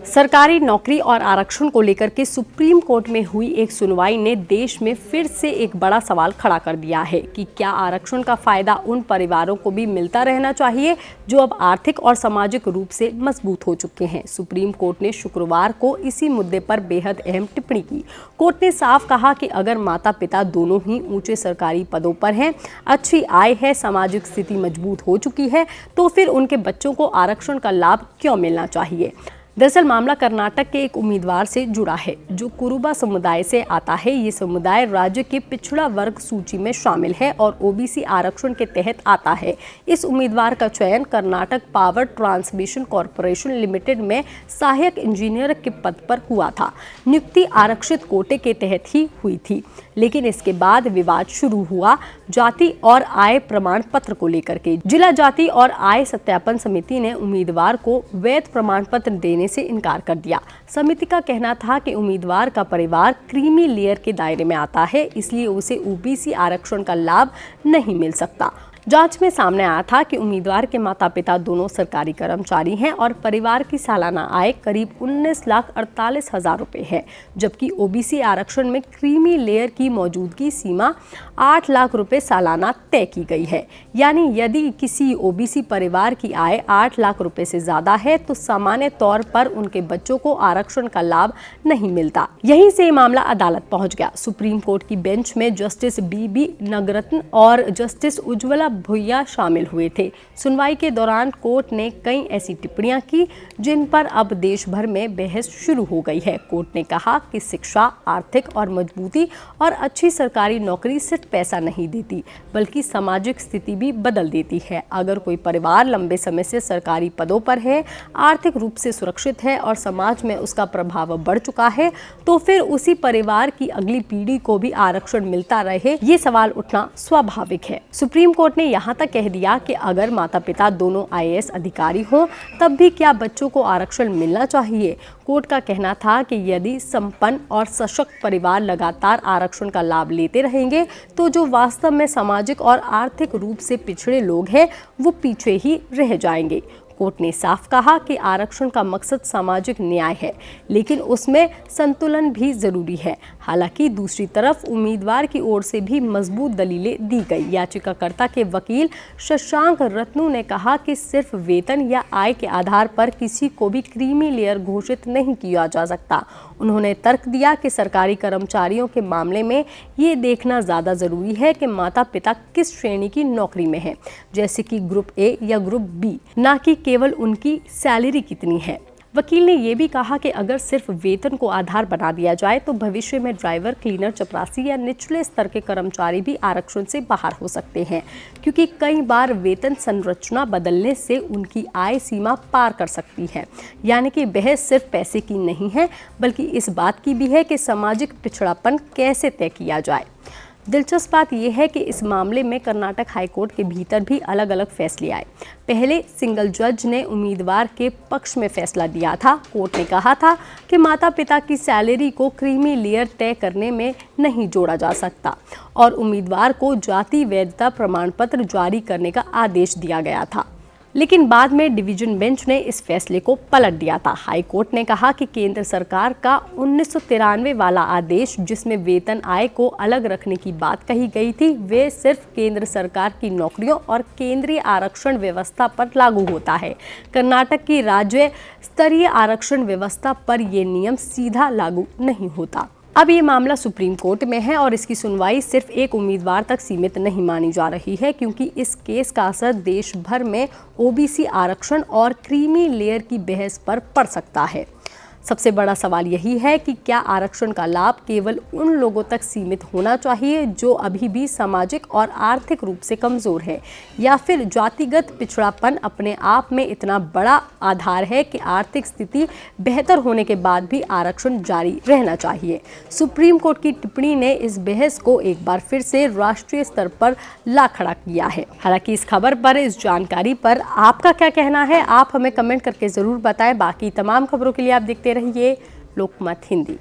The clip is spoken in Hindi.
सरकारी नौकरी और आरक्षण को लेकर के सुप्रीम कोर्ट में हुई एक सुनवाई ने देश में फिर से एक बड़ा सवाल खड़ा कर दिया है कि क्या आरक्षण का फायदा उन परिवारों को भी मिलता रहना चाहिए जो अब आर्थिक और सामाजिक रूप से मजबूत हो चुके हैं। सुप्रीम कोर्ट ने शुक्रवार को इसी मुद्दे पर बेहद अहम टिप्पणी की। कोर्ट ने साफ कहा कि अगर माता पिता दोनों ही ऊंचे सरकारी पदों पर हैं, अच्छी आय है, सामाजिक स्थिति मजबूत हो चुकी है, तो फिर उनके बच्चों को आरक्षण का लाभ क्यों मिलना चाहिए। दरअसल मामला कर्नाटक के एक उम्मीदवार से जुड़ा है जो कुरुबा समुदाय से आता है। ये समुदाय राज्य के पिछड़ा वर्ग सूची में शामिल है और ओबीसी आरक्षण के तहत आता है। इस उम्मीदवार का चयन Karnataka power transmission corporation limited में सहायक इंजीनियर के पद पर हुआ था। नियुक्ति आरक्षित कोटे के तहत ही हुई थी, लेकिन इसके बाद विवाद शुरू हुआ जाति और आय प्रमाण पत्र को लेकर के। जिला जाति और आय सत्यापन समिति ने उम्मीदवार को वैध प्रमाण पत्र देने से इनकार कर दिया। समिति का कहना था कि उम्मीदवार का परिवार क्रीमी लेयर के दायरे में आता है, इसलिए उसे ओबीसी आरक्षण का लाभ नहीं मिल सकता। जांच में सामने आया था कि उम्मीदवार के माता पिता दोनों सरकारी कर्मचारी हैं और परिवार की सालाना आय करीब 19,48,000 रुपए है, जबकि ओबीसी आरक्षण में क्रीमी लेयर की मौजूदगी सीमा 8 लाख रुपए सालाना तय की गई है। यानी यदि किसी ओबीसी परिवार की आय 8 लाख रुपए से ज्यादा है तो सामान्य तौर पर उनके बच्चों को आरक्षण का लाभ नहीं मिलता। यहीं से मामला अदालत पहुंच गया। सुप्रीम कोर्ट की बेंच में जस्टिस बी नगरत्न और जस्टिस उज्ज्वला भुइया शामिल हुए थे। सुनवाई के दौरान कोर्ट ने कई ऐसी टिप्पणियां की जिन पर अब देश भर में बहस शुरू हो गई है। कोर्ट ने कहा कि शिक्षा, आर्थिक और मजबूती और अच्छी सरकारी नौकरी सिर्फ पैसा नहीं देती, बल्कि सामाजिक स्थिति भी बदल देती है। अगर कोई परिवार लंबे समय से सरकारी पदों पर है, आर्थिक रूप से सुरक्षित है और समाज में उसका प्रभाव बढ़ चुका है, तो फिर उसी परिवार की अगली पीढ़ी को भी आरक्षण मिलता रहे, ये सवाल उठना स्वाभाविक है। सुप्रीम कोर्ट ने यहाँ तक कह दिया कि अगर माता पिता दोनों आईएएस अधिकारी हों, तब भी क्या बच्चों को आरक्षण मिलना चाहिए। कोर्ट का कहना था कि यदि संपन्न और सशक्त परिवार लगातार आरक्षण का लाभ लेते रहेंगे, तो जो वास्तव में सामाजिक और आर्थिक रूप से पिछड़े लोग हैं, वो पीछे ही रह जाएंगे। कोर्ट ने साफ कहा कि आरक्षण का मकसद सामाजिक न्याय है, लेकिन उसमें संतुलन भी जरूरी है। हालांकि दूसरी तरफ उम्मीदवार की ओर से भी मजबूत दलीलें दी गई। याचिकाकर्ता के वकील शशांक रत्नू ने कहा कि सिर्फ वेतन या आय के आधार पर किसी को भी क्रीमी लेयर घोषित नहीं किया जा सकता। उन्होंने तर्क दिया कि सरकारी कर्मचारियों के मामले में ये देखना ज़्यादा ज़रूरी है कि माता पिता किस श्रेणी की नौकरी में हैं, जैसे कि ग्रुप ए या ग्रुप बी, ना कि केवल उनकी सैलरी कितनी है। वकील ने यह भी कहा कि अगर सिर्फ वेतन को आधार बना दिया जाए तो भविष्य में ड्राइवर, क्लीनर, चपरासी या निचले स्तर के कर्मचारी भी आरक्षण से बाहर हो सकते हैं, क्योंकि कई बार वेतन संरचना बदलने से उनकी आय सीमा पार कर सकती है। यानी कि बहस सिर्फ पैसे की नहीं है, बल्कि इस बात की भी है कि सामाजिक पिछड़ापन कैसे तय किया जाए। दिलचस्प बात यह है कि इस मामले में कर्नाटक हाईकोर्ट के भीतर भी अलग अलग फैसले आए। पहले सिंगल जज ने उम्मीदवार के पक्ष में फैसला दिया था। कोर्ट ने कहा था कि माता पिता की सैलरी को क्रीमी लेयर तय करने में नहीं जोड़ा जा सकता और उम्मीदवार को जाति वैधता प्रमाण पत्र जारी करने का आदेश दिया गया था। लेकिन बाद में डिवीजन बेंच ने इस फैसले को पलट दिया था। हाई कोर्ट ने कहा कि केंद्र सरकार का 1993 वाला आदेश, जिसमें वेतन आय को अलग रखने की बात कही गई थी, वे सिर्फ केंद्र सरकार की नौकरियों और केंद्रीय आरक्षण व्यवस्था पर लागू होता है। कर्नाटक की राज्य स्तरीय आरक्षण व्यवस्था पर यह नियम सीधा लागू नहीं होता। अब ये मामला सुप्रीम कोर्ट में है और इसकी सुनवाई सिर्फ एक उम्मीदवार तक सीमित नहीं मानी जा रही है, क्योंकि इस केस का असर देश भर में ओबीसी आरक्षण और क्रीमी लेयर की बहस पर पड़ सकता है। सबसे बड़ा सवाल यही है कि क्या आरक्षण का लाभ केवल उन लोगों तक सीमित होना चाहिए जो अभी भी सामाजिक और आर्थिक रूप से कमजोर है, या फिर जातिगत पिछड़ापन अपने आप में इतना बड़ा आधार है कि आर्थिक स्थिति बेहतर होने के बाद भी आरक्षण जारी रहना चाहिए। सुप्रीम कोर्ट की टिप्पणी ने इस बहस को एक बार फिर से राष्ट्रीय स्तर पर ला खड़ा किया है। हालांकि इस खबर पर, इस जानकारी पर आपका क्या कहना है, आप हमें कमेंट करके जरूर बताएं। बाकी तमाम खबरों के लिए आप देखते रहिए लोकमत हिंदी।